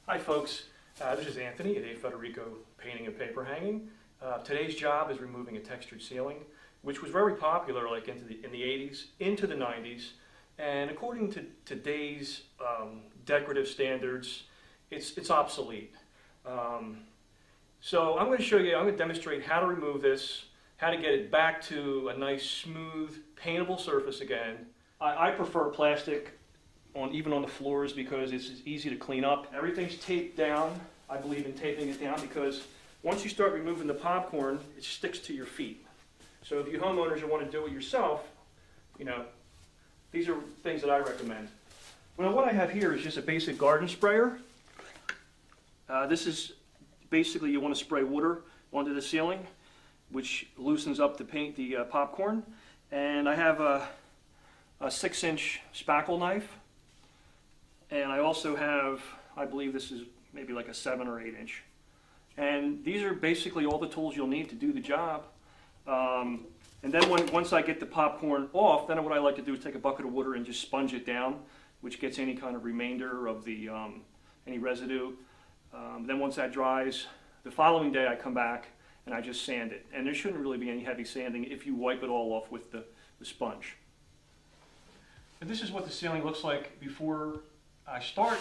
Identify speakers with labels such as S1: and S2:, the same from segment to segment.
S1: Hi folks, this is Anthony at Federico Painting and Paper Hanging. Today's job is removing a textured ceiling, which was very popular like in the 80s, into the 90s, and according to today's decorative standards, it's obsolete. So I'm going to demonstrate how to remove this, how to get it back to a nice, smooth, paintable surface again. I prefer plastic even on the floors because it's easy to clean up. Everything's taped down. I believe in taping it down because once you start removing the popcorn, it sticks to your feet. So if you homeowners want to do it yourself, these are things that I recommend. Well, what I have here is just a basic garden sprayer. This is basically you want to spray water onto the ceiling, which loosens up the popcorn. And I have a 6-inch spackle knife. And I also have, I believe this is maybe like a 7 or 8 inch. And these are basically all the tools you'll need to do the job. And then once I get the popcorn off, then what I like to do is take a bucket of water and just sponge it down, which gets any kind of remainder of the any residue. Then once that dries, the following day I come back and I just sand it. And there shouldn't really be any heavy sanding if you wipe it all off with the sponge. And this is what the ceiling looks like before I start.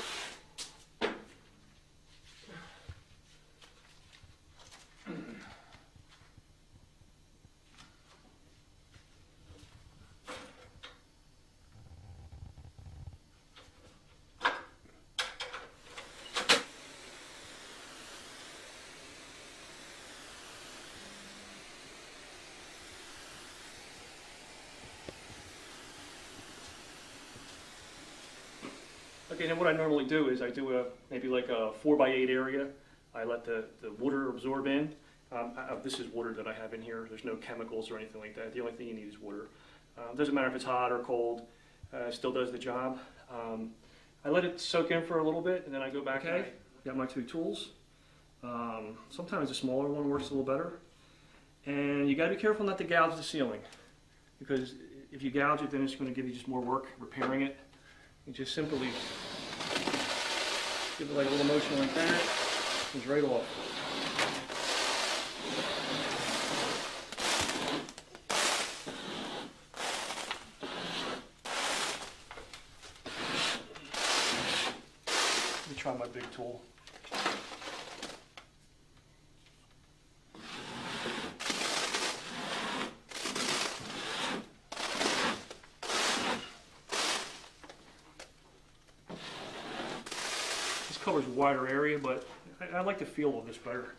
S1: Okay, then what I normally do is I do maybe like a 4x8 area. I let the water absorb in. This is water that I have in here. There's no chemicals or anything like that. The only thing you need is water. Doesn't matter if it's hot or cold. It still does the job. I let it soak in for a little bit and then I go back. Okay, got my 2 tools. Sometimes a smaller one works a little better. And you got to be careful not to gouge the ceiling, because if you gouge it, then it's going to give you just more work repairing it. You just simply give it like a little motion like that, it comes right off. Let me try my big tool. Covers a wider area, but I like the feel of this better.